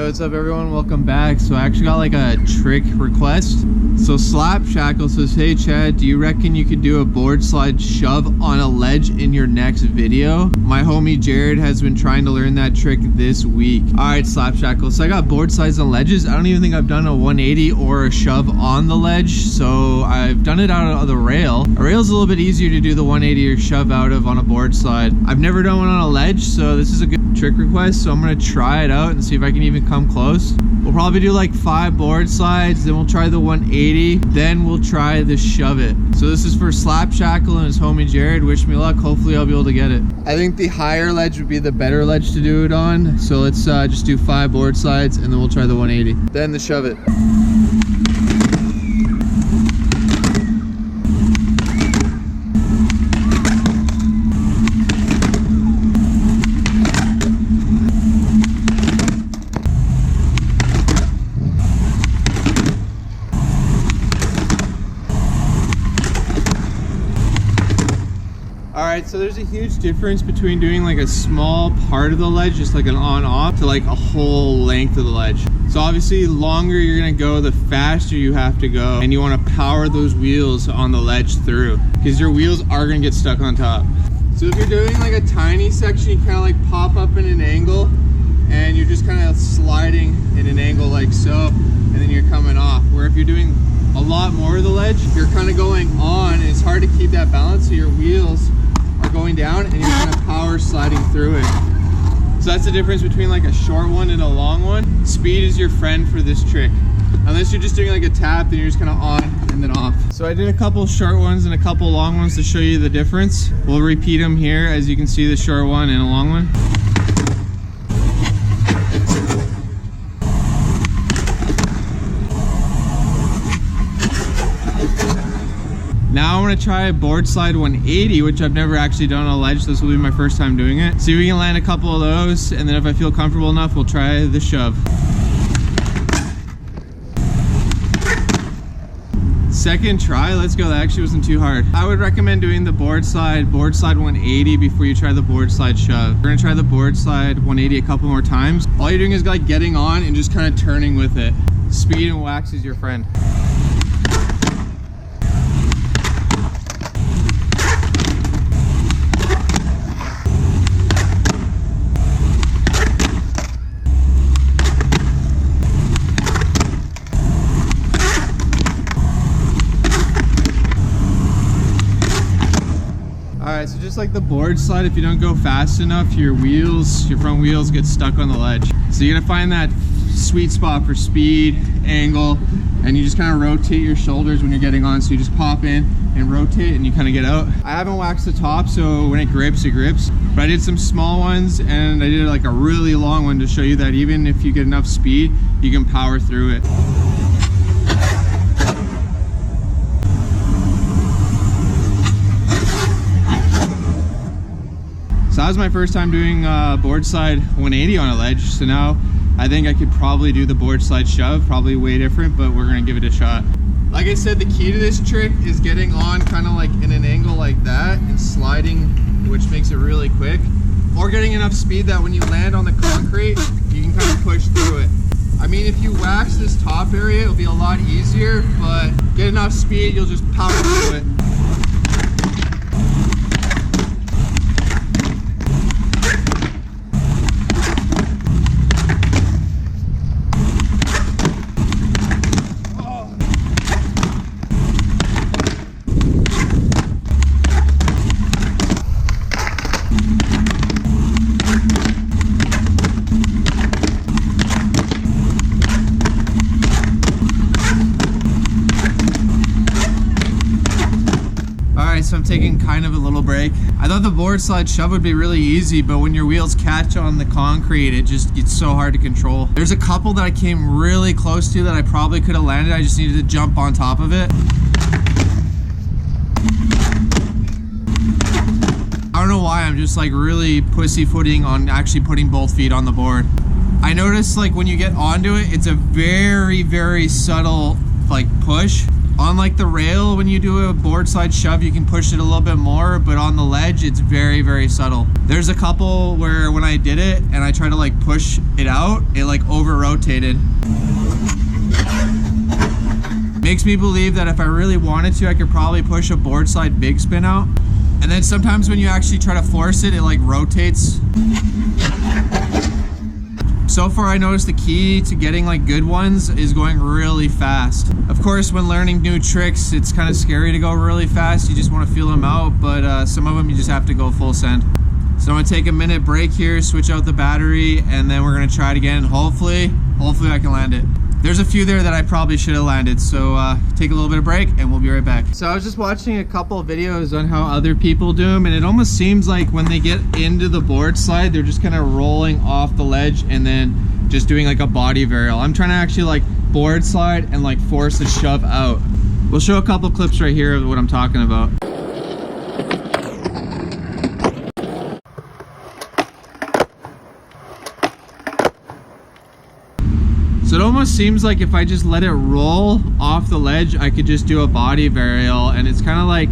Yo, what's up everyone? Welcome back. So I actually got like a trick request. So Slap Shackle says, hey Chad, do you reckon you could do a board slide shove on a ledge in your next video? My homie Jared has been trying to learn that trick this week. Alright Slap Shackle, so I got board slides on ledges. I don't even think I've done a 180 or a shove on the ledge. So I've done it out of the rail. A rail's a little bit easier to do the 180 or shove out of on a board slide. I've never done one on a ledge, so this is a good trick request. So I'm gonna try it out and see if I can even come close. We'll probably do like 5 board slides, then we'll try the 180, then we'll try the shove it. So this is for Slap Shackle and his homie Jared. Wish me luck. Hopefully I'll be able to get it. I think the higher ledge would be the better ledge to do it on. So let's just do 5 board slides and then we'll try the 180. Then the shove it. Alright, so there's a huge difference between doing like a small part of the ledge, just like an on-off, to like a whole length of the ledge. So obviously, the longer you're gonna go, the faster you have to go, and you wanna power those wheels on the ledge through, because your wheels are gonna get stuck on top. So if you're doing like a tiny section, you kinda like pop up in an angle, and you're just kinda sliding in an angle like so, and then you're coming off. Where if you're doing a lot more of the ledge, you're kinda going on, and it's hard to keep that balance, so your wheels are going down and you're kind of power sliding through it. So that's the difference between like a short one and a long one. Speed is your friend for this trick. Unless you're just doing like a tap, then you're just kind of on and then off. So I did a couple short ones and a couple long ones to show you the difference. We'll repeat them here. As you can see, the short one and a long one. Now I'm gonna try a board slide 180, which I've never actually done on a ledge. This will be my first time doing it. See if we can land a couple of those, and then if I feel comfortable enough, we'll try the shove. Second try, let's go. That actually wasn't too hard. I would recommend doing the board slide 180 before you try the board slide shove. We're gonna try the board slide 180 a couple more times. All you're doing is like getting on and just kind of turning with it. Speed and wax is your friend. Alright, so just like the board slide, if you don't go fast enough, your front wheels get stuck on the ledge. So you're gonna find that sweet spot for speed, angle, and you just kind of rotate your shoulders when you're getting on. So you just pop in and rotate and you kind of get out. I haven't waxed the top, so when it grips, it grips. But I did some small ones and I did like a really long one to show you that even if you get enough speed, you can power through it. So that was my first time doing board slide 180 on a ledge. So now I think I could probably do the board slide shove, probably way different, but we're gonna give it a shot. Like I said, the key to this trick is getting on kind of like in an angle like that and sliding, which makes it really quick. Or getting enough speed that when you land on the concrete, you can kind of push through it. I mean, if you wax this top area, it'll be a lot easier, but get enough speed, you'll just power through it. So I'm taking kind of a little break. I thought the board slide shove would be really easy, but when your wheels catch on the concrete, it just gets so hard to control. There's a couple that I came really close to that I probably could have landed. I just needed to jump on top of it. I don't know why, I'm just like really pussyfooting on actually putting both feet on the board. I noticed like when you get onto it, it's a very, very subtle like push. On like the rail, when you do a board slide shove, you can push it a little bit more, but on the ledge, it's very, very subtle. There's a couple where when I did it and I tried to like push it out, it like over rotated. Makes me believe that if I really wanted to, I could probably push a board slide big spin out. And then sometimes when you actually try to force it, it like rotates. So far, I noticed the key to getting like good ones is going really fast. Of course, when learning new tricks, it's kind of scary to go really fast. You just want to feel them out, but some of them you just have to go full send. So I'm gonna take a minute break here, switch out the battery, and then we're gonna try it again. Hopefully I can land it. There's a few there that I probably should have landed, so take a little bit of break and we'll be right back. So I was just watching a couple of videos on how other people do them, and it almost seems like when they get into the board slide, they're just kind of rolling off the ledge and then just doing like a body varial. I'm trying to actually like board slide and like force the shove out. We'll show a couple clips right here of what I'm talking about. So it almost seems like if I just let it roll off the ledge, I could just do a body varial, and it's kind of like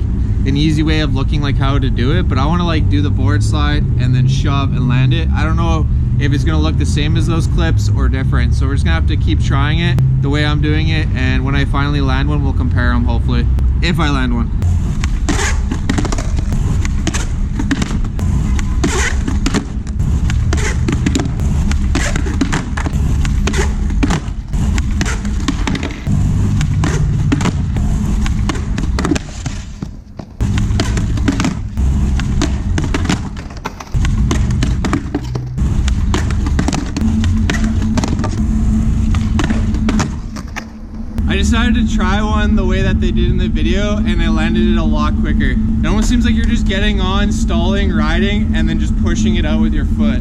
an easy way of looking like how to do it, but I want to like do the board slide and then shove and land it. I don't know if it's going to look the same as those clips or different, so we're just gonna have to keep trying it the way I'm doing it, and when I finally land one, we'll compare them, hopefully, if I land one. I decided to try one the way that they did in the video, and I landed it a lot quicker. It almost seems like you're just getting on, stalling, riding, and then just pushing it out with your foot.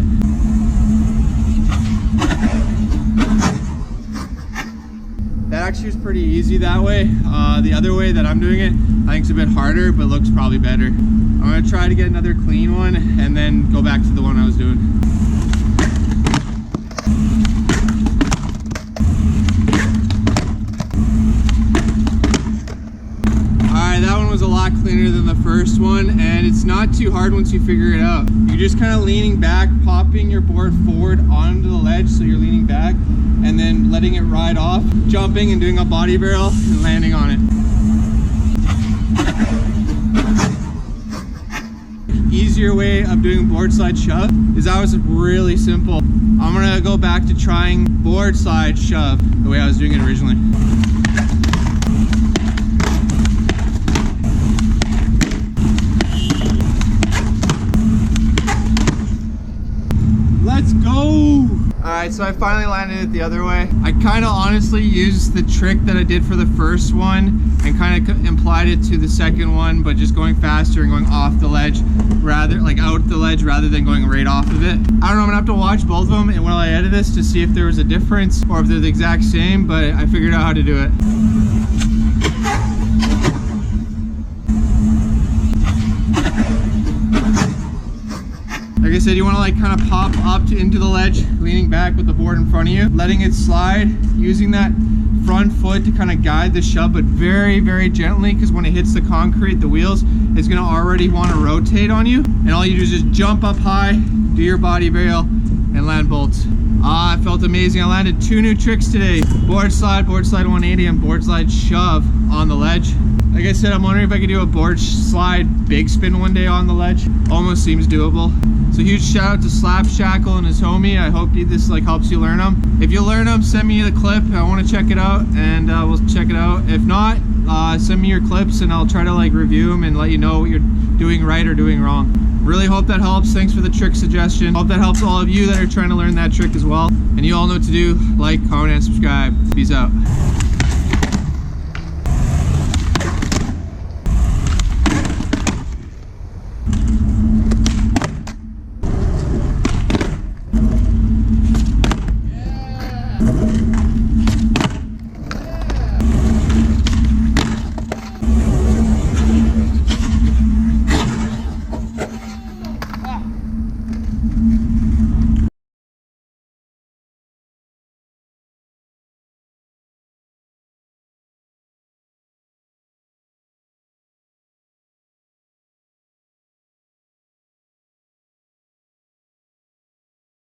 That actually was pretty easy that way. The other way that I'm doing it, I think it's a bit harder, but looks probably better. I'm gonna try to get another clean one and then go back to the one I was doing. That one was a lot cleaner than the first one, and it's not too hard once you figure it out. You're just kind of leaning back, popping your board forward onto the ledge so you're leaning back, and then letting it ride off, jumping and doing a body barrel and landing on it. Easier way of doing board slide shove is that was really simple. I'm gonna go back to trying board slide shove the way I was doing it originally. Let's go! Alright, so I finally landed it the other way. I kind of honestly used the trick that I did for the first one and kind of implied it to the second one, but just going faster and going off the ledge rather, like out the ledge rather than going right off of it. I don't know, I'm gonna have to watch both of them and while I edit this to see if there was a difference or if they're the exact same, but I figured out how to do it. Like I said, you want to like kind of pop up into the ledge, leaning back with the board in front of you, letting it slide, using that front foot to kind of guide the shove, but very, very gently, because when it hits the concrete, the wheels, it's going to already want to rotate on you. And all you do is just jump up high, do your body varial, and land bolts. Ah, it felt amazing. I landed 2 new tricks today. Board slide 180, and board slide shove on the ledge. Like I said, I'm wondering if I could do a board slide big spin one day on the ledge. Almost seems doable. So huge shout out to Slap Shackle and his homie. I hope this like helps you learn them. If you learn them, send me the clip. I want to check it out, and we'll check it out. If not, send me your clips and I'll try to like review them and let you know what you're doing right or doing wrong. Really hope that helps. Thanks for the trick suggestion. Hope that helps all of you that are trying to learn that trick as well. And you all know what to do. Like, comment, and subscribe. Peace out.